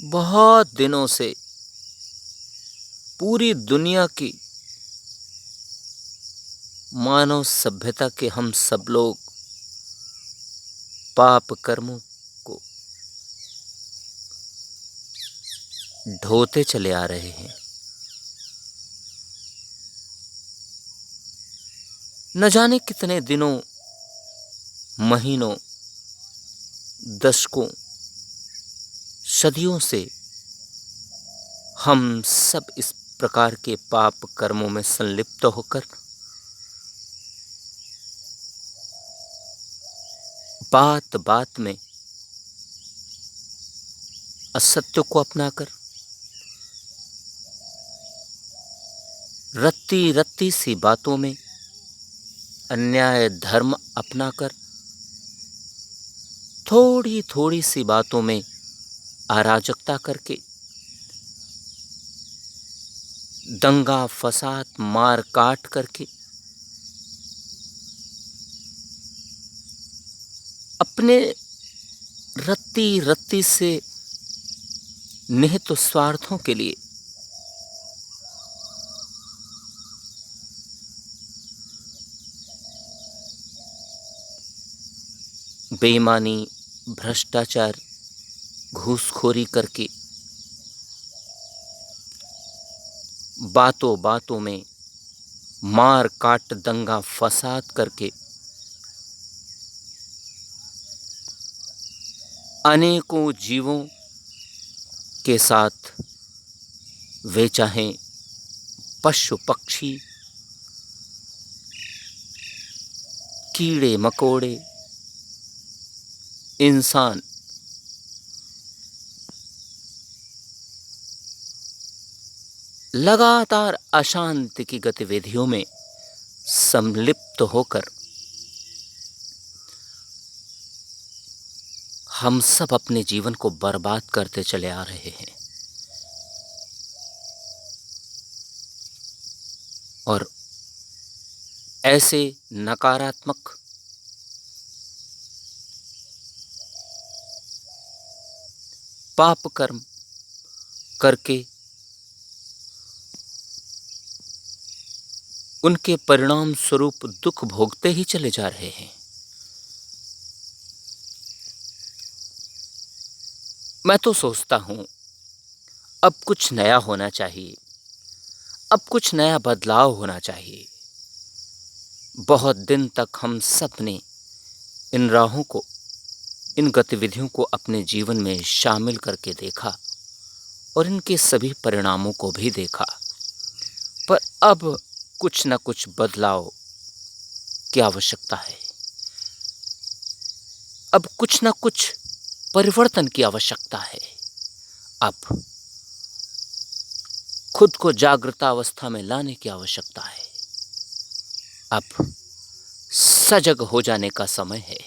बहुत दिनों से पूरी दुनिया की मानव सभ्यता के हम सब लोग पाप कर्मों को ढोते चले आ रहे हैं। न जाने कितने दिनों, महीनों, दशकों, सदियों से हम सब इस प्रकार के पाप कर्मों में संलिप्त होकर बात बात में असत्य को अपनाकर, रत्ती रत्ती सी बातों में अन्याय धर्म अपनाकर, थोड़ी थोड़ी सी बातों में अराजकता करके, दंगा फसाद मार काट करके अपने रत्ती रत्ती से निहित स्वार्थों के लिए बेईमानी, भ्रष्टाचार, घूसखोरी करके, बातों बातों में मार काट दंगा फसाद करके अनेकों जीवों के साथ, वे चाहें पशु पक्षी, कीड़े मकोड़े, इंसान, लगातार अशांति की गतिविधियों में संलिप्त होकर हम सब अपने जीवन को बर्बाद करते चले आ रहे हैं। और ऐसे नकारात्मक पाप कर्म करके उनके परिणाम स्वरूप दुख भोगते ही चले जा रहे हैं। मैं तो सोचता हूं, अब कुछ नया होना चाहिए, अब कुछ नया बदलाव होना चाहिए। बहुत दिन तक हम सब ने इन राहों को, इन गतिविधियों को अपने जीवन में शामिल करके देखा और इनके सभी परिणामों को भी देखा, पर अब कुछ न कुछ बदलाव की आवश्यकता है। अब कुछ न कुछ परिवर्तन की आवश्यकता है। अब खुद को जागृत अवस्था में लाने की आवश्यकता है। अब सजग हो जाने का समय है।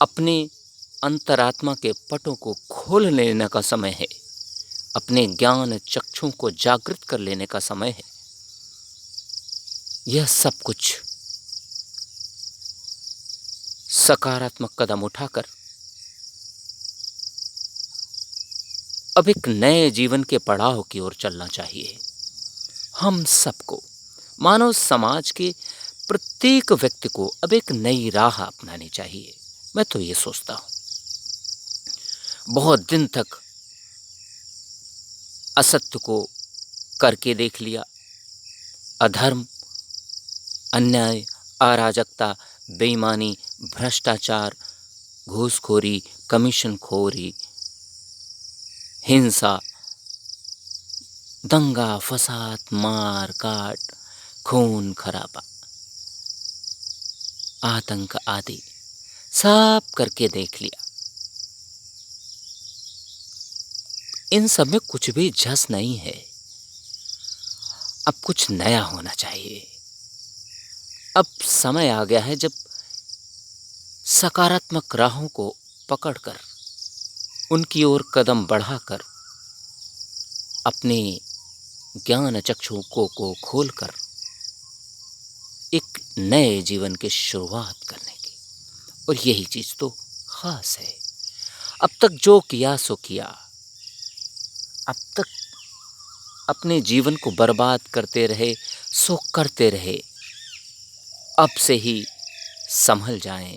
अपने अंतरात्मा के पटों को खोल लेने का समय है। अपने ज्ञान चक्षुओं को जागृत कर लेने का समय है। यह सब कुछ सकारात्मक कदम उठाकर अब एक नए जीवन के पड़ाव की ओर चलना चाहिए। हम सबको, मानव समाज के प्रत्येक व्यक्ति को अब एक नई राह अपनानी चाहिए। मैं तो ये सोचता हूं, बहुत दिन तक असत्य को करके देख लिया। अधर्म, अन्याय, अराजकता, बेईमानी, भ्रष्टाचार, घूसखोरी, कमीशनखोरी, हिंसा, दंगा फसाद, मार काट, खून खराबा, आतंक आदि सब करके देख लिया। इन सब में कुछ भी जस नहीं है। अब कुछ नया होना चाहिए। अब समय आ गया है जब सकारात्मक राहों को पकड़कर, उनकी ओर कदम बढ़ाकर, अपने ज्ञान चक्षुओं को खोलकर एक नए जीवन की शुरुआत करने की। और यही चीज तो खास है। अब तक जो किया सो किया, अब तक अपने जीवन को बर्बाद करते रहे सो करते रहे। अब से ही संभल जाएं,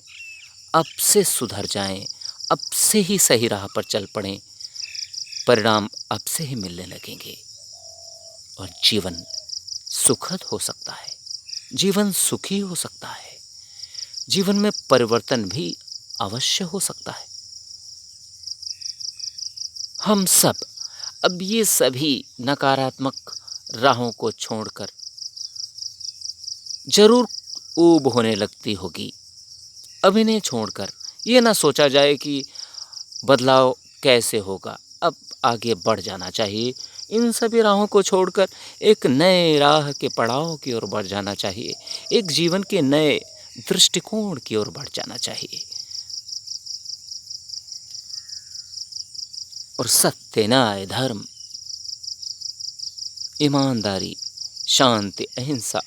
अब से सुधर जाएं, अब से ही सही राह पर चल पड़ें। परिणाम अब से ही मिलने लगेंगे और जीवन सुखद हो सकता है, जीवन सुखी हो सकता है, जीवन में परिवर्तन भी अवश्य हो सकता है। हम सब अब ये सभी नकारात्मक राहों को छोड़कर जरूर ऊब होने लगती होगी। अब इन्हें छोड़कर ये ना सोचा जाए कि बदलाव कैसे होगा, अब आगे बढ़ जाना चाहिए। इन सभी राहों को छोड़कर एक नए राह के पड़ाव की ओर बढ़ जाना चाहिए, एक जीवन के नए दृष्टिकोण की ओर बढ़ जाना चाहिए। और सत्य, न्याय, धर्म, ईमानदारी, शांति, अहिंसा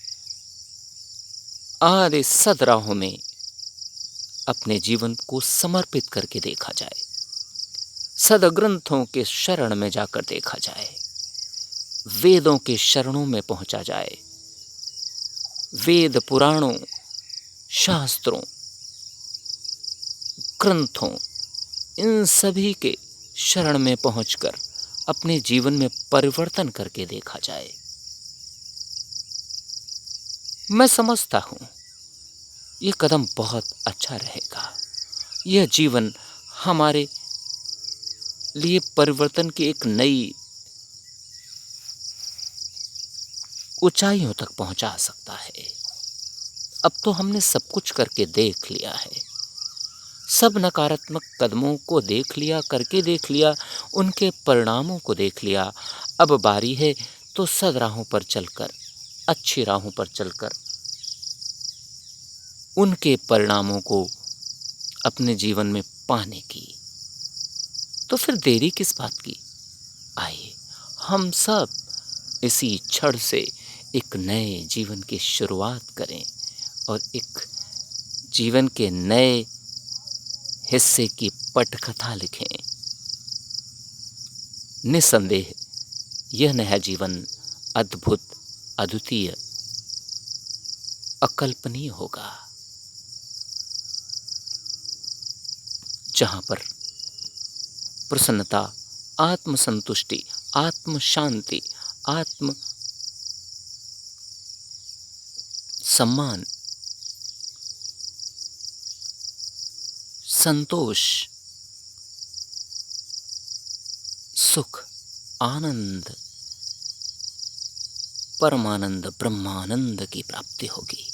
आदि सद्राहों में अपने जीवन को समर्पित करके देखा जाए, सदग्रंथों के शरण में जाकर देखा जाए, वेदों के शरणों में पहुंचा जाए, वेद पुराणों, शास्त्रों, ग्रंथों, इन सभी के शरण में पहुंचकर अपने जीवन में परिवर्तन करके देखा जाए। मैं समझता हूं यह कदम बहुत अच्छा रहेगा। यह जीवन हमारे लिए परिवर्तन की एक नई ऊंचाइयों तक पहुंचा सकता है। अब तो हमने सब कुछ करके देख लिया है, सब नकारात्मक कदमों को देख लिया, करके देख लिया, उनके परिणामों को देख लिया। अब बारी है तो सद राहों पर चलकर, अच्छी राहों पर चलकर उनके परिणामों को अपने जीवन में पाने की। तो फिर देरी किस बात की? आइए हम सब इसी क्षण से एक नए जीवन की शुरुआत करें और एक जीवन के नए हिस्से की पटकथा लिखें। निस्संदेह यह नया जीवन अद्भुत, अद्वितीय, अकल्पनीय होगा, जहां पर प्रसन्नता, आत्मसंतुष्टि, आत्म शांति, आत्म सम्मान, संतोष, सुख, आनंद, परमानंद, ब्रह्मानंद की प्राप्ति होगी।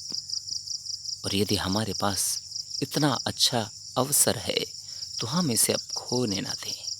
और यदि हमारे पास इतना अच्छा अवसर है तो हम इसे अब खोने ना दें।